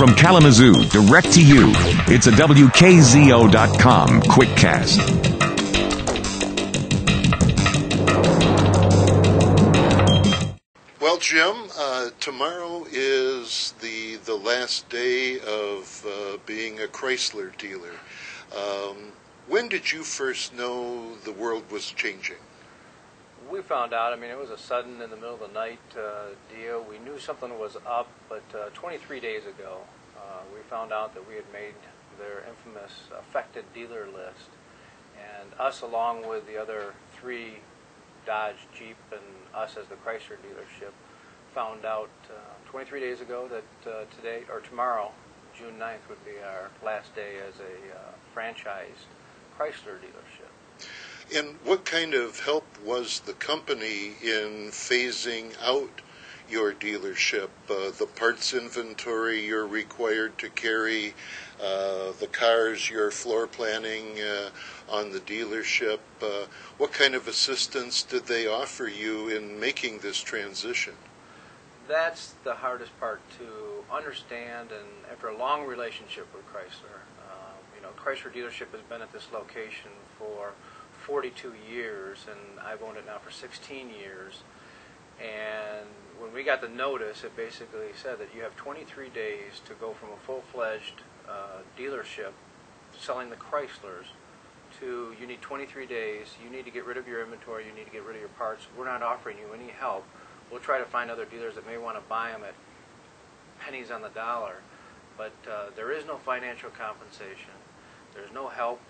from Kalamazoo, direct to you, it's a WKZO.com Quickcast. Well, Jim, tomorrow is the last day of being a Chrysler dealer. When did you first know the world was changing? We found out, it was a sudden, in the middle of the night deal. We knew something was up, but 23 days ago, we found out that we had made their infamous affected dealer list. And us, along with the other three, Dodge, Jeep, and us as the Chrysler dealership, found out 23 days ago that today, or tomorrow, June 9th, would be our last day as a franchised Chrysler dealership. And what kind of help was the company in phasing out your dealership? The parts inventory you're required to carry, the cars you're floor planning on the dealership. What kind of assistance did they offer you in making this transition? That's the hardest part to understand, and after a long relationship with Chrysler, Chrysler dealership has been at this location for 42 years, and I've owned it now for 16 years. And when we got the notice, it basically said that you have 23 days to go from a full-fledged dealership selling the Chryslers to you need 23 days, you need to get rid of your inventory, you need to get rid of your parts. We're not offering you any help. We'll try to find other dealers that may want to buy them at pennies on the dollar, but there is no financial compensation. There's no help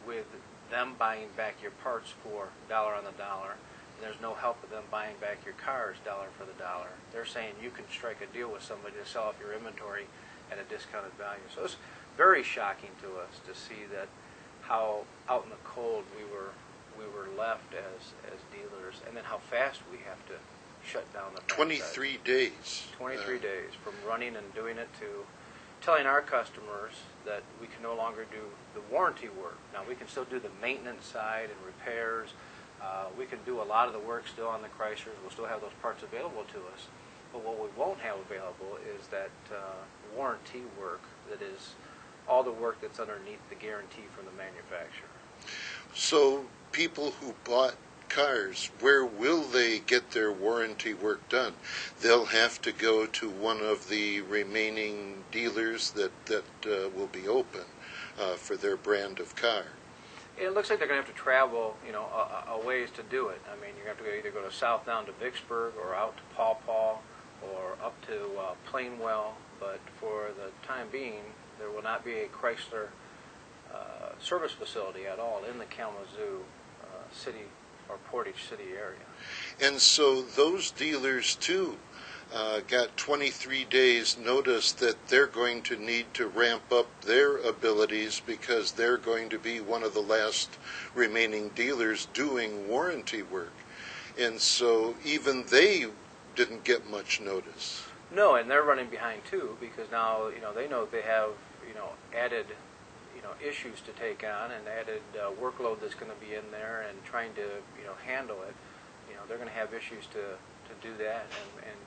with them buying back your parts for dollar on the dollar. And there's no help with them buying back your cars dollar for the dollar. They're saying you can strike a deal with somebody to sell off your inventory at a discounted value. So it's very shocking to us to see that how out in the cold we were left as dealers, and then how fast we have to shut down the franchise. 23 days. 23 days from running and doing it to telling our customers that we can no longer do the warranty work. Now, we can still do the maintenance side and repairs. We can do a lot of the work still on the Chryslers. We'll still have those parts available to us. But what we won't have available is that warranty work, that is all the work that's underneath the guarantee from the manufacturer. So people who bought cars, where will they get their warranty work done? They'll have to go to one of the remaining dealers that will be open for their brand of car. It looks like they're going to have to travel, a ways to do it. You're going to have to either go to south down to Vicksburg or out to Paw Paw or up to Plainwell. But for the time being, there will not be a Chrysler service facility at all in the Kalamazoo city or Portage City area. And so those dealers, too, got 23 days notice that they're going to need to ramp up their abilities because they're going to be one of the last remaining dealers doing warranty work. And so even they didn't get much notice. No, and they're running behind, too, because now, they know they have, added issues to take on and added workload that's going to be in there, and trying to handle it. They're going to have issues to do that and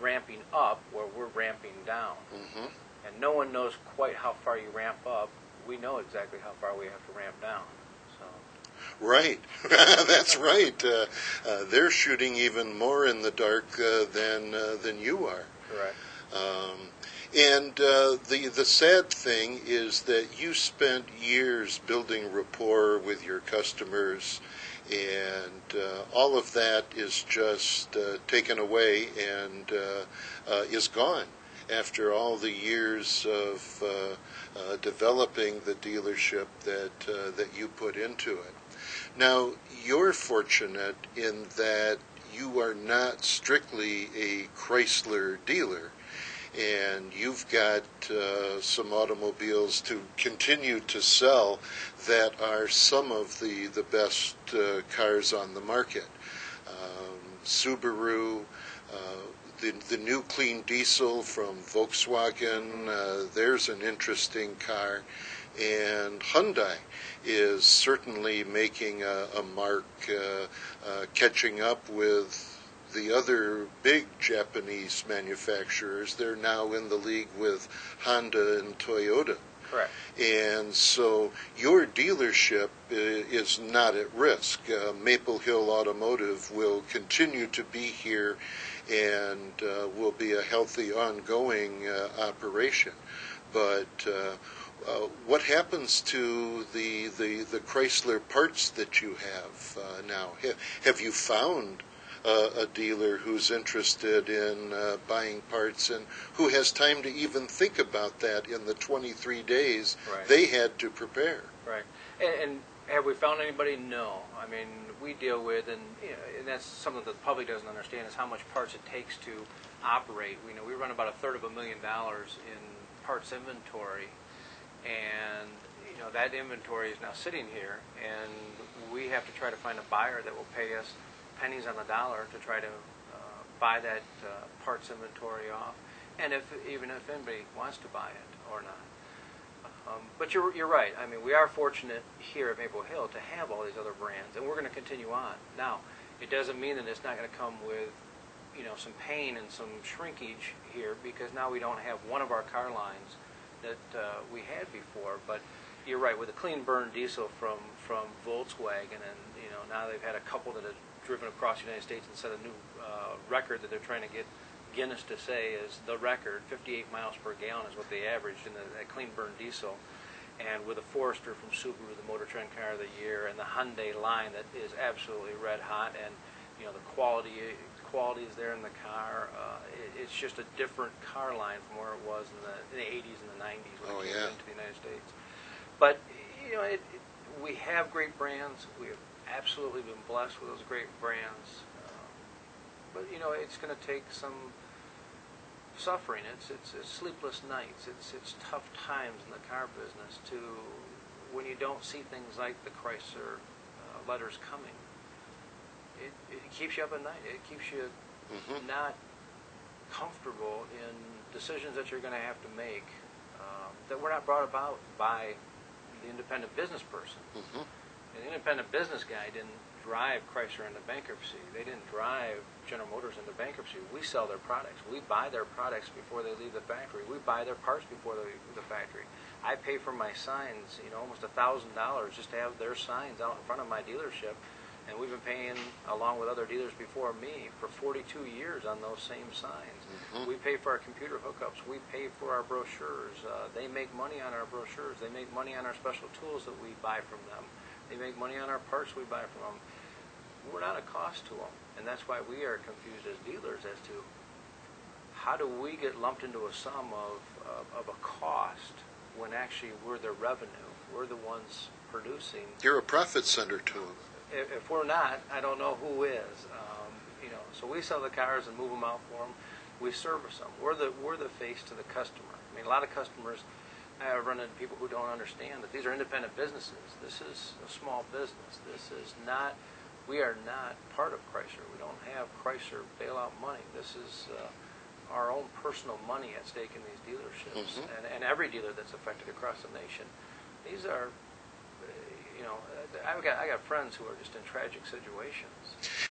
ramping up where we're ramping down. Mm-hmm. And no one knows quite how far you ramp up. We know exactly how far we have to ramp down. So. Right. That's right. They're shooting even more in the dark than you are. Correct. And the sad thing is that you spent years building rapport with your customers, and all of that is just taken away and is gone after all the years of developing the dealership that you put into it. Now, you're fortunate in that you are not strictly a Chrysler dealer, and you've got some automobiles to continue to sell that are some of the best cars on the market. Subaru, the new clean diesel from Volkswagen, there's an interesting car. And Hyundai is certainly making a mark, catching up with the other big Japanese manufacturers. They're now in the league with Honda and Toyota. Correct. And so your dealership is not at risk. Maple Hill Automotive will continue to be here and will be a healthy, ongoing operation. But what happens to the Chrysler parts that you have now? Have you found a dealer who's interested in buying parts and who has time to even think about that in the 23 days Right. they had to prepare? Right. And have we found anybody? No. I mean, we deal with, and and that's something that the public doesn't understand, is how much parts it takes to operate. We run about $150,000 in parts inventory, and that inventory is now sitting here, and we have to try to find a buyer that will pay us pennies on the dollar to try to buy that parts inventory off, and even if anybody wants to buy it or not. But you're right. I mean, we are fortunate here at Maple Hill to have all these other brands, and we're going to continue on. Now, it doesn't mean that it's not going to come with some pain and some shrinkage here, because now we don't have one of our car lines that we had before. But you're right, with the clean burn diesel from Volkswagen, and now they've had a couple that have driven across the United States and set a new record that they're trying to get Guinness to say is the record. 58 miles per gallon is what they averaged in that clean burn diesel. And with a Forester from Subaru, the Motor Trend Car of the Year, and the Hyundai line that is absolutely red hot, and the quality is there in the car. It's just a different car line from where it was in the 80s and the 90s when it came into the United States. But we have great brands. We have absolutely been blessed with those great brands. But it's going to take some suffering. It's sleepless nights. It's tough times in the car business when you don't see things like the Chrysler letters coming. It keeps you up at night. It keeps you not comfortable in decisions that you're going to have to make that were not brought about by the independent business person. An independent business guy didn't drive Chrysler into bankruptcy. They didn't drive General Motors into bankruptcy. We sell their products. We buy their products before they leave the factory. We buy their parts before they leave the factory. I pay for my signs, almost $1,000 just to have their signs out in front of my dealership. And we've been paying, along with other dealers before me, for 42 years on those same signs. We pay for our computer hookups. We pay for our brochures. They make money on our brochures. They make money on our special tools that we buy from them. They make money on our parts we buy from them. We're not a cost to them. And that's why we are confused as dealers as to how do we get lumped into a sum of a cost when actually we're the revenue. We're the ones producing. You're a profit center to them. If we're not, I don't know who is. So we sell the cars and move them out for them. We service them. We're the face to the customer. I mean, a lot of customers, I run into people who don't understand that these are independent businesses. This is a small business. We are not part of Chrysler. We don't have Chrysler bailout money. This is our own personal money at stake in these dealerships, and every dealer that's affected across the nation. These are, I got friends who are just in tragic situations.